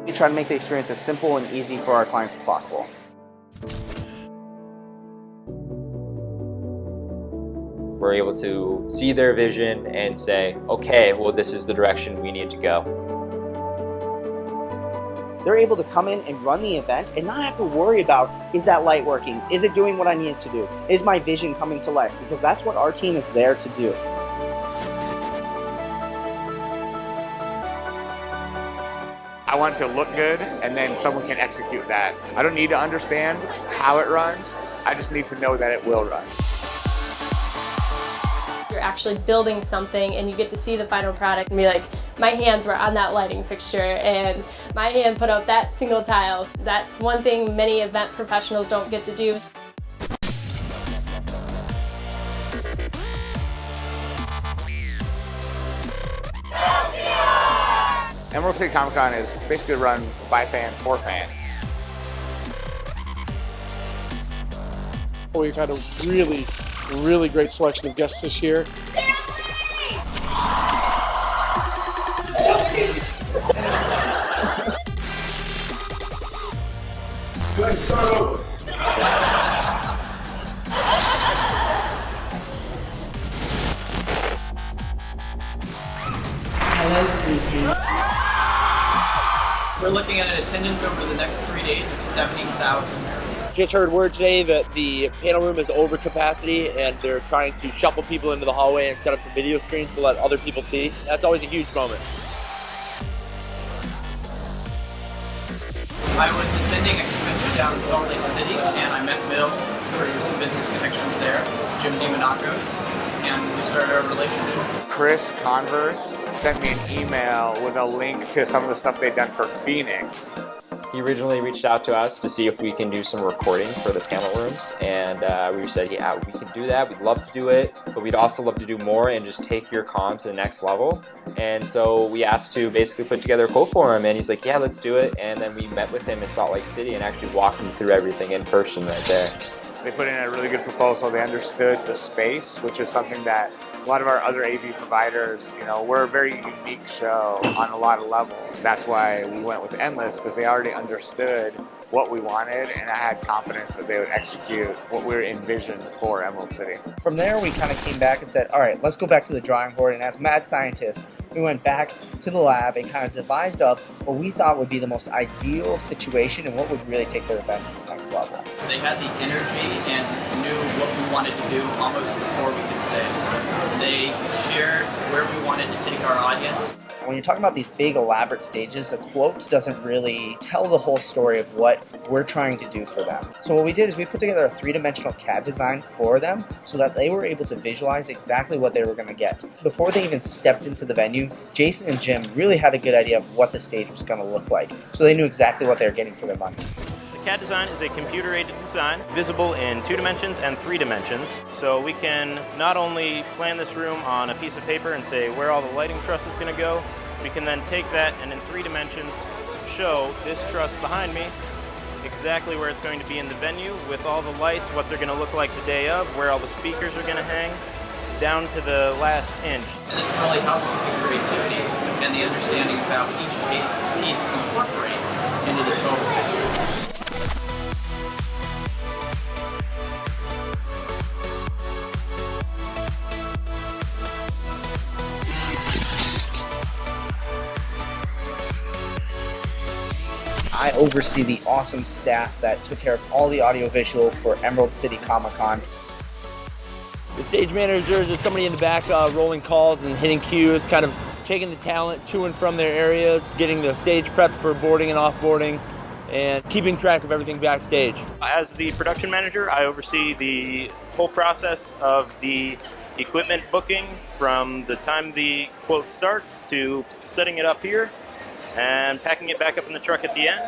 We try to make the experience as simple and easy for our clients as possible. We're able to see their vision and say, okay, well, this is the direction we need to go. They're able to come in and run the event and not have to worry about, is that light working? Is it doing what I need it to do? Is my vision coming to life? Because that's what our team is there to do. I want it to look good, and then someone can execute that. I don't need to understand how it runs. I just need to know that it will run. You're actually building something and you get to see the final product and be like, my hands were on that lighting fixture and my hand put out that single tile. That's one thing many event professionals don't get to do. Emerald City Comic Con is basically run by fans for fans. We've had a really great selection of guests this year. Let's start over. Hello, sweetie. We're looking at an attendance over the next 3 days of 70,000. Just heard word today that the panel room is over capacity and they're trying to shuffle people into the hallway and set up some video screens to let other people see. That's always a huge moment. I was attending a convention down in Salt Lake City and I met Bill through some business connections there, Jim DiMonacos, and we started our relationship. Chris Converse sent me an email with a link to some of the stuff they'd done for Phoenix. He originally reached out to us to see if we can do some recording for the panel rooms, and we said, yeah, we can do that. We'd love to do it, but we'd also love to do more and just take your con to the next level. And so we asked to basically put together a quote for him, and he's like, yeah, let's do it. And then we met with him in Salt Lake City and actually walked him through everything in person right there. They put in a really good proposal. They understood the space, which is something that a lot of our other AV providers, we're a very unique show on a lot of levels. That's why we went with Endless, because they already understood what we wanted, and I had confidence that they would execute what we envisioned for Emerald City. From there, we kind of came back and said, all right, let's go back to the drawing board. And as mad scientists, we went back to the lab and kind of devised up what we thought would be the most ideal situation and what would really take their event to the next level. They had the energy and knew what we wanted to do almost before we could say. They shared where we wanted to take our audience. When you're talking about these big elaborate stages, a quote doesn't really tell the whole story of what we're trying to do for them. So what we did is we put together a three-dimensional CAD design for them so that they were able to visualize exactly what they were going to get. Before they even stepped into the venue, Jason and Jim really had a good idea of what the stage was going to look like. So they knew exactly what they were getting for their money. CAD design is a computer-aided design, visible in 2 dimensions and 3 dimensions. So we can not only plan this room on a piece of paper and say where all the lighting truss is going to go, we can then take that and in 3 dimensions show this truss behind me exactly where it's going to be in the venue with all the lights, what they're going to look like the day of, where all the speakers are going to hang, down to the last inch. And this really helps with the creativity and the understanding of how each piece incorporates into the total picture. I oversee the awesome staff that took care of all the audiovisual for Emerald City Comic Con. The stage managers are somebody in the back rolling calls and hitting cues, kind of taking the talent to and from their areas, getting the stage prepped for boarding and offboarding, and keeping track of everything backstage. As the production manager, I oversee the whole process of the equipment booking from the time the quote starts to setting it up here and packing it back up in the truck at the end.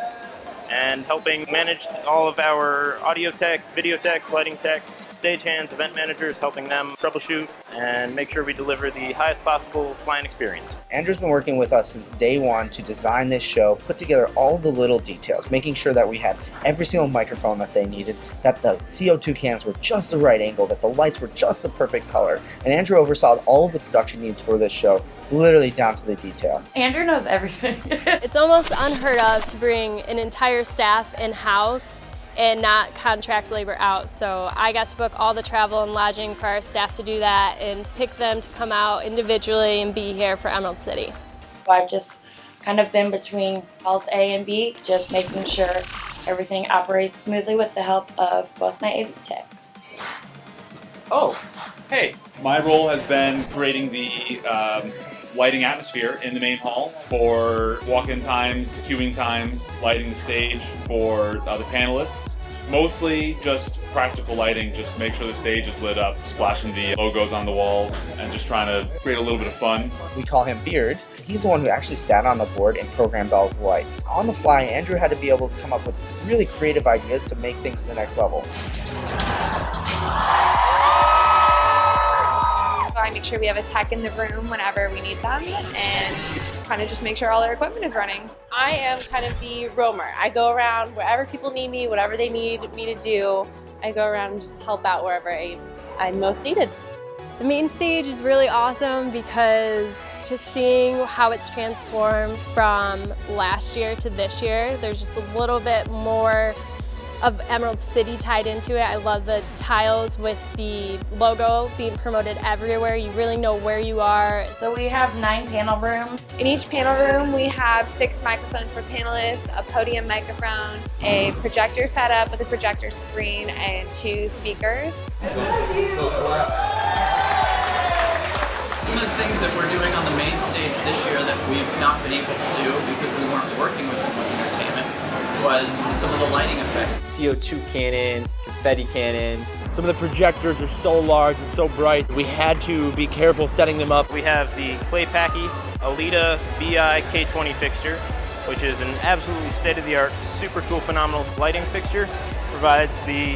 and helping manage all of our audio techs, video techs, lighting techs, stagehands, event managers, helping them troubleshoot and make sure we deliver the highest possible client experience. Andrew's been working with us since day one to design this show, put together all the little details, making sure that we had every single microphone that they needed, that the CO2 cans were just the right angle, that the lights were just the perfect color. And Andrew oversaw all of the production needs for this show, literally down to the detail. Andrew knows everything. It's almost unheard of to bring an entire staff in-house and not contract labor out. So I got to book all the travel and lodging for our staff to do that and pick them to come out individually and be here for Emerald City. I've just kind of been between halls A and B, just making sure everything operates smoothly with the help of both my AV techs. Oh, hey. My role has been creating the lighting atmosphere in the main hall for walk-in times, queuing times, lighting the stage for the panelists. Mostly just practical lighting, just make sure the stage is lit up, splashing the logos on the walls, and just trying to create a little bit of fun. We call him Beard. He's the one who actually sat on the board and programmed all of the lights. On the fly, Andrew had to be able to come up with really creative ideas to make things to the next level. I make sure we have a tech in the room whenever we need them and kind of just make sure all our equipment is running. I am kind of the roamer. I go around wherever people need me, whatever they need me to do. I go around and just help out wherever I'm most needed. The main stage is really awesome because just seeing how it's transformed from last year to this year, there's just a little bit more of Emerald City tied into it. I love the tiles with the logo being promoted everywhere. You really know where you are. So we have 9 panel rooms. In each panel room, we have 6 microphones for panelists, a podium microphone, a projector setup with a projector screen, and 2 speakers. Some of the things that we're doing on the main stage this year that we've not been able to do because we weren't working with Endless Entertainment was some of the lighting effects. CO2 cannons, confetti cannons. Some of the projectors are so large and so bright, we had to be careful setting them up. We have the Claypaky Alita BI K20 fixture, which is an absolutely state-of-the-art, super cool, phenomenal lighting fixture. Provides the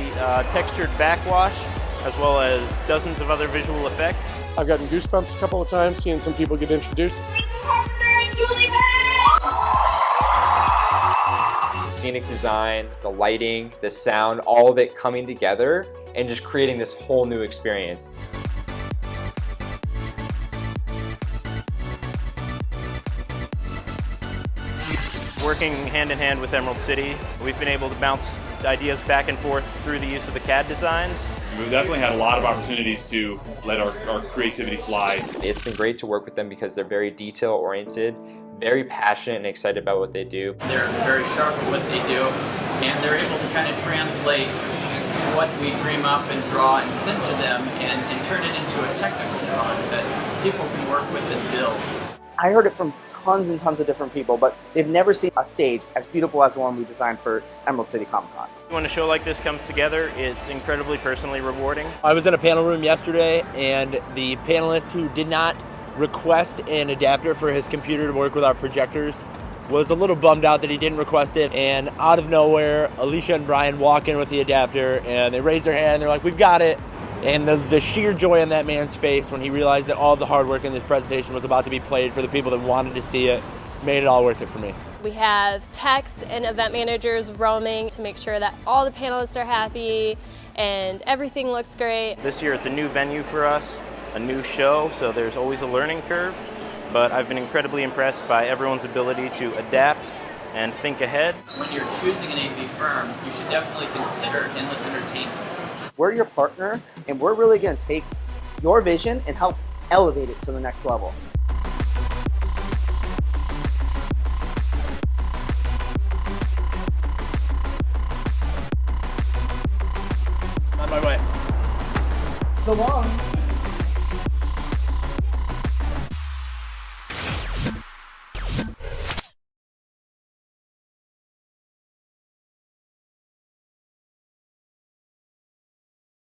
textured backwash, as well as dozens of other visual effects. I've gotten goosebumps a couple of times seeing some people get introduced. The scenic design, the lighting, the sound, all of it coming together and just creating this whole new experience. Working hand in hand with Emerald City, we've been able to bounce ideas back and forth through the use of the CAD designs. We've definitely had a lot of opportunities to let our creativity fly. It's been great to work with them because they're very detail-oriented, very passionate and excited about what they do. They're very sharp at what they do, and they're able to kind of translate what we dream up and draw and send to them and turn it into a technical drawing that people can work with and build. I heard it from tons and tons of different people, but they've never seen a stage as beautiful as the one we designed for Emerald City Comic Con. When a show like this comes together, it's incredibly personally rewarding. I was in a panel room yesterday, and the panelist who did not request an adapter for his computer to work with our projectors was a little bummed out that he didn't request it, and out of nowhere, Alicia and Brian walk in with the adapter, and they raise their hand, and they're like, "We've got it." And the sheer joy on that man's face when he realized that all the hard work in this presentation was about to be played for the people that wanted to see it made it all worth it for me. We have techs and event managers roaming to make sure that all the panelists are happy and everything looks great. This year it's a new venue for us, a new show, so there's always a learning curve, but I've been incredibly impressed by everyone's ability to adapt and think ahead. When you're choosing an AV firm, you should definitely consider Endless Entertainment. We're your partner, and we're really going to take your vision and help elevate it to the next level. On my way. So long.